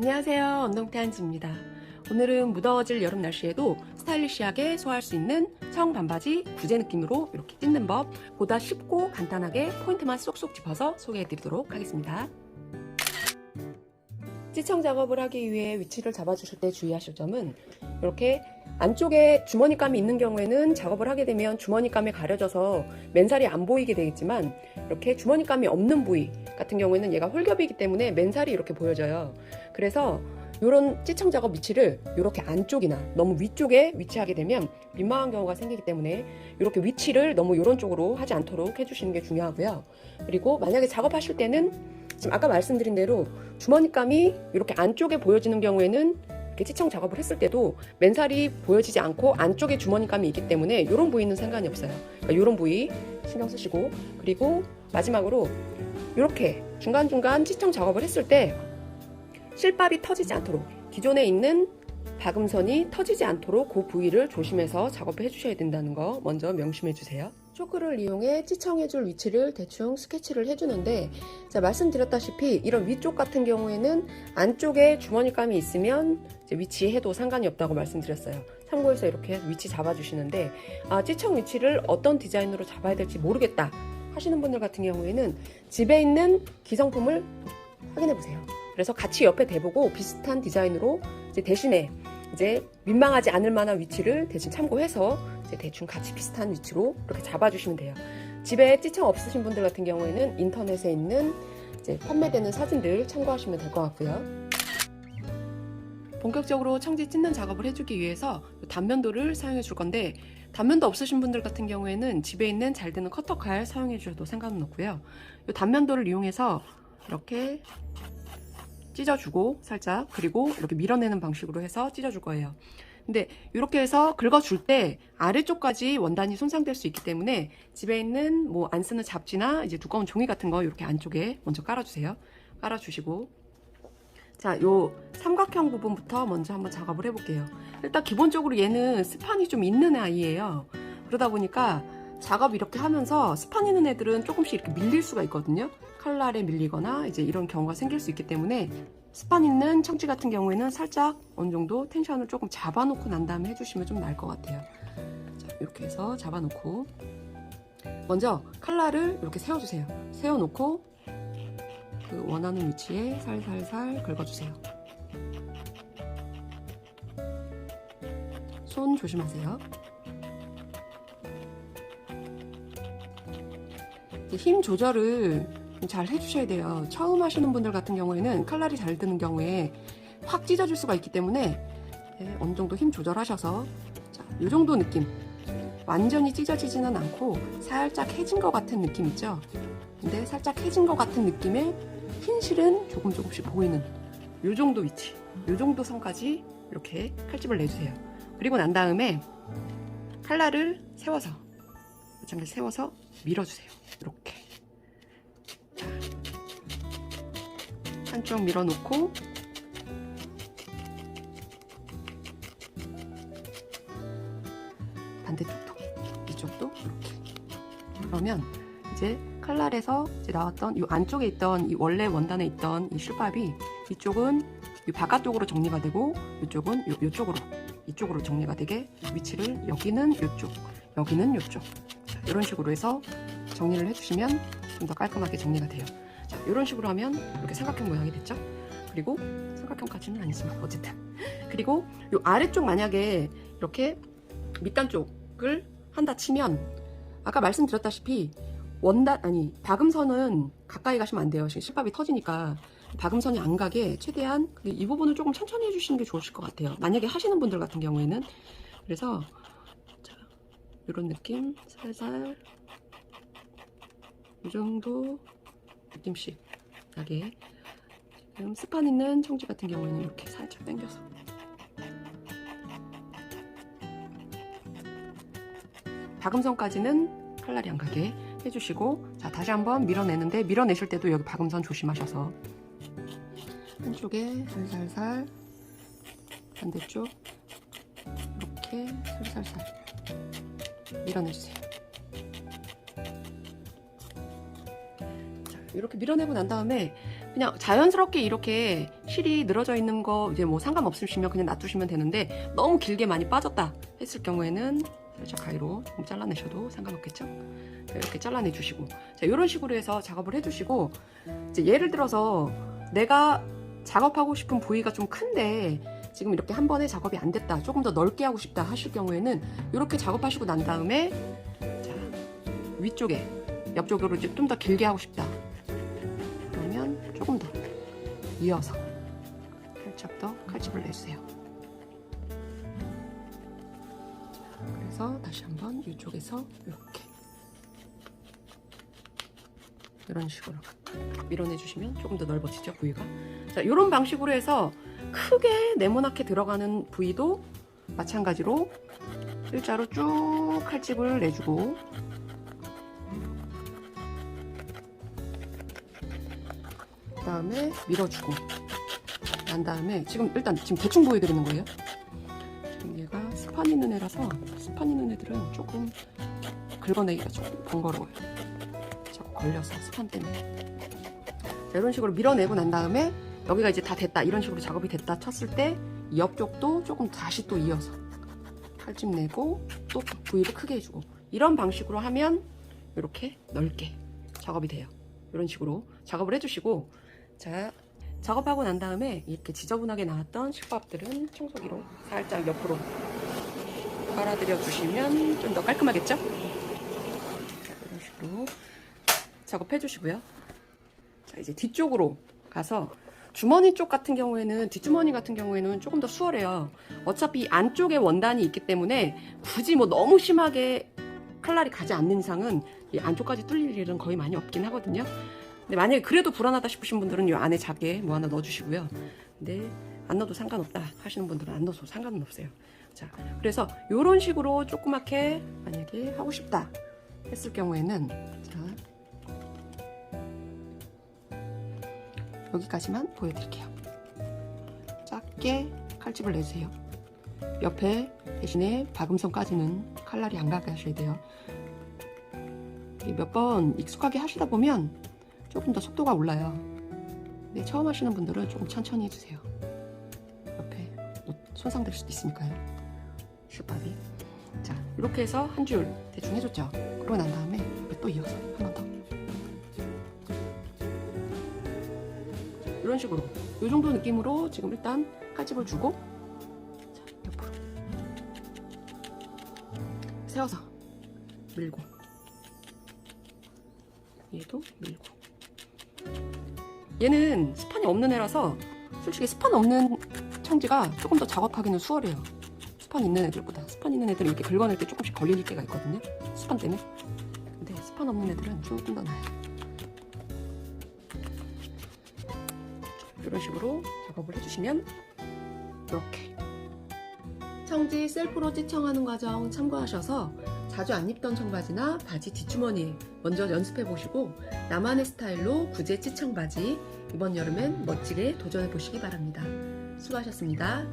안녕하세요, 언동태한지입니다. 오늘은 무더워질 여름 날씨에도 스타일리시하게 소화할 수 있는 청 반바지 구제 느낌으로 이렇게 찢는 법, 보다 쉽고 간단하게 포인트만 쏙쏙 짚어서 소개해드리도록 하겠습니다. 찌청 작업을 하기 위해 위치를 잡아주실 때 주의하실 점은, 이렇게 안쪽에 주머니감이 있는 경우에는 작업을 하게 되면 주머니감에 가려져서 맨살이 안 보이게 되겠지만, 이렇게 주머니감이 없는 부위 같은 경우에는 얘가 홀겹이기 때문에 맨살이 이렇게 보여져요. 그래서 이런 찌청 작업 위치를 이렇게 안쪽이나 너무 위쪽에 위치하게 되면 민망한 경우가 생기기 때문에 이렇게 위치를 너무 이런 쪽으로 하지 않도록 해주시는 게 중요하고요. 그리고 만약에 작업하실 때는 지금 아까 말씀드린 대로 주머니감이 이렇게 안쪽에 보여지는 경우에는 이렇게 찌청 작업을 했을 때도 맨살이 보여지지 않고 안쪽에 주머니감이 있기 때문에 이런 부위는 상관이 없어요. 그러니까 이런 부위 신경 쓰시고, 그리고 마지막으로 이렇게 중간중간 찌청 작업을 했을 때 실밥이 터지지 않도록, 기존에 있는 박음선이 터지지 않도록 그 부위를 조심해서 작업을 해주셔야 된다는 거 먼저 명심해 주세요. 초크를 이용해 찌청해줄 위치를 대충 스케치를 해주는데, 자, 말씀드렸다시피 이런 위쪽 같은 경우에는 안쪽에 주머니감이 있으면 이제 위치해도 상관이 없다고 말씀드렸어요. 참고해서 이렇게 위치 잡아주시는데, 찌청 위치를 어떤 디자인으로 잡아야 될지 모르겠다 하시는 분들 같은 경우에는 집에 있는 기성품을 확인해 보세요. 그래서 같이 옆에 대보고 비슷한 디자인으로 이제 대신에 이제 민망하지 않을 만한 위치를 대신 참고해서 이제 대충 같이 비슷한 위치로 이렇게 잡아주시면 돼요. 집에 찌청 없으신 분들 같은 경우에는 인터넷에 있는 이제 판매되는 사진들 참고하시면 될 것 같고요. 본격적으로 청지 찢는 작업을 해주기 위해서 단면도를 사용해 줄 건데, 단면도 없으신 분들 같은 경우에는 집에 있는 잘 드는 커터칼 사용해 주셔도 상관은 없고요. 이 단면도를 이용해서 이렇게 찢어주고 살짝, 그리고 이렇게 밀어내는 방식으로 해서 찢어줄 거예요. 근데 이렇게 해서 긁어줄 때 아래쪽까지 원단이 손상될 수 있기 때문에 집에 있는 뭐 안 쓰는 잡지나 이제 두꺼운 종이 같은 거 이렇게 안쪽에 먼저 깔아주세요. 깔아주시고, 자, 요 삼각형 부분부터 먼저 한번 작업을 해볼게요. 일단 기본적으로 얘는 스판이 좀 있는 아이예요. 그러다 보니까 작업 이렇게 하면서 스판 있는 애들은 조금씩 이렇게 밀릴 수가 있거든요. 칼날에 밀리거나 이제 이런 경우가 생길 수 있기 때문에 스판 있는 청지 같은 경우에는 살짝 어느 정도 텐션을 조금 잡아놓고 난 다음에 해주시면 좀 나을 것 같아요. 자, 이렇게 해서 잡아놓고 먼저 칼날을 이렇게 세워주세요. 세워놓고 그 원하는 위치에 살살살 긁어주세요. 손 조심하세요. 힘 조절을 잘 해주셔야 돼요. 처음 하시는 분들 같은 경우에는 칼날이 잘 드는 경우에 확 찢어질 수가 있기 때문에 어느 정도 힘 조절하셔서, 자, 이 정도 느낌, 완전히 찢어지지는 않고 살짝 해진 것 같은 느낌 있죠? 근데 살짝 해진 것 같은 느낌의 흰실은 조금씩 보이는 이 정도 위치, 이 정도 선까지 이렇게 칼집을 내주세요. 그리고 난 다음에 칼날을 세워서, 마찬가지 세워서 밀어주세요. 이렇게. 자, 한쪽 밀어놓고 반대쪽도, 이쪽도 이렇게. 그러면 이제 칼날에서 이제 나왔던 이 안쪽에 있던 이 원래 원단에 있던 이 실밥이 이쪽은 이 바깥쪽으로 정리가 되고 이쪽은 이쪽으로 정리가 되게 위치를, 여기는 이쪽, 여기는 이쪽, 자, 이런 식으로 해서 정리를 해주시면 좀 더 깔끔하게 정리가 돼요. 자, 이런 식으로 하면 이렇게 삼각형 모양이 됐죠? 그리고 삼각형까지는 아니지만 어쨌든, 그리고 이 아래쪽 만약에 이렇게 밑단 쪽을 한다 치면 아까 말씀드렸다시피 박음선은 가까이 가시면 안 돼요. 실밥이 터지니까 박음선이 안 가게 최대한 이 부분을 조금 천천히 해주시는 게 좋으실 것 같아요. 만약에 하시는 분들 같은 경우에는. 그래서 자, 이런 느낌 살살 이 정도 느낌씩 나게, 지금 스판 있는 청지 같은 경우에는 이렇게 살짝 당겨서 박음선까지는 칼날이 안 가게 해주시고, 자, 다시 한번 밀어내는데 밀어내실 때도 여기 박음선 조심하셔서 한쪽에 살살살, 반대쪽 이렇게 살살살 밀어내주세요. 자, 이렇게 밀어내고 난 다음에 그냥 자연스럽게 이렇게 실이 늘어져 있는 거 이제 뭐 상관없으시면 그냥 놔두시면 되는데, 너무 길게 많이 빠졌다 했을 경우에는 살짝 가위로 좀 잘라내셔도 상관없겠죠? 이렇게 잘라내 주시고, 자, 이런 식으로 해서 작업을 해주시고, 이제 예를 들어서 내가 작업하고 싶은 부위가 좀 큰데 지금 이렇게 한 번에 작업이 안 됐다, 조금 더 넓게 하고 싶다 하실 경우에는 이렇게 작업하시고 난 다음에, 자, 위쪽에 옆쪽으로 이제 좀 더 길게 하고 싶다 그러면 조금 더 이어서 살짝 더 칼집을 내주세요. 그래서 다시 한번 이쪽에서 이렇게 이런 식으로 밀어내주시면 조금 더 넓어지죠, 부위가. 자, 이런 방식으로 해서 크게 네모나게 들어가는 부위도 마찬가지로 일자로 쭉 칼집을 내주고, 그 다음에 밀어주고 난 다음에, 지금 대충 보여드리는 거예요. 지금 얘가 스판 있는 애라서, 스판 있는 애들은 조금 긁어내기가 조금 번거로워요. 자꾸 걸려서, 스판 때문에. 자, 이런 식으로 밀어내고 난 다음에 여기가 이제 다 됐다, 이런 식으로 작업이 됐다 쳤을 때 옆쪽도 조금 다시 또 이어서 칼집 내고 또 부위를 크게 해주고, 이런 방식으로 하면 이렇게 넓게 작업이 돼요. 이런 식으로 작업을 해주시고, 자, 작업하고 난 다음에 이렇게 지저분하게 나왔던 식밥들은 청소기로 살짝 옆으로 빨아들여 주시면 좀 더 깔끔하겠죠? 자, 이런 식으로 작업해 주시고요. 자, 이제 뒤쪽으로 가서, 주머니 쪽 같은 경우에는, 뒷주머니 같은 경우에는 조금 더 수월해요. 어차피 안쪽에 원단이 있기 때문에 굳이 뭐 너무 심하게 칼날이 가지 않는 이상은 이 안쪽까지 뚫릴 일은 거의 많이 없긴 하거든요. 근데 만약에 그래도 불안하다 싶으신 분들은 이 안에 작게 뭐 하나 넣어주시고요. 근데 안 넣어도 상관없다 하시는 분들은 안 넣어도 상관은 없어요. 자, 그래서 이런 식으로 조그맣게 만약에 하고 싶다 했을 경우에는, 자, 여기까지만 보여드릴게요. 작게 칼집을 내주세요. 옆에 대신에 박음선까지는 칼날이 안 가게 하셔야 돼요. 몇 번 익숙하게 하시다 보면 조금 더 속도가 올라요. 근데 처음 하시는 분들은 조금 천천히 해주세요. 옆에 뭐 손상될 수도 있으니까요, 슈밥이. 자, 이렇게 해서 한 줄 대충 해줬죠. 그러고 난 다음에 옆에 또 이어서 한 번 더. 이런 식으로 이 정도 느낌으로 지금 일단 칼집을 주고, 자, 옆으로 세워서 밀고, 얘도 밀고. 얘는 스판이 없는 애라서 솔직히 스판 없는 청지가 조금 더 작업하기는 수월해요. 스판 있는 애들보다. 스판 있는 애들은 이렇게 긁어낼 때 조금씩 걸릴 때가 있거든요, 스판 때문에. 근데 스판 없는 애들은 조금 더 나아요. 이런 식으로 작업을 해주시면 이렇게 청지 셀프로 찌청하는 과정 참고하셔서 자주 안 입던 청바지나 바지 뒷주머니에 먼저 연습해 보시고, 나만의 스타일로 구제 찌청 바지 이번 여름엔 멋지게 도전해 보시기 바랍니다. 수고하셨습니다.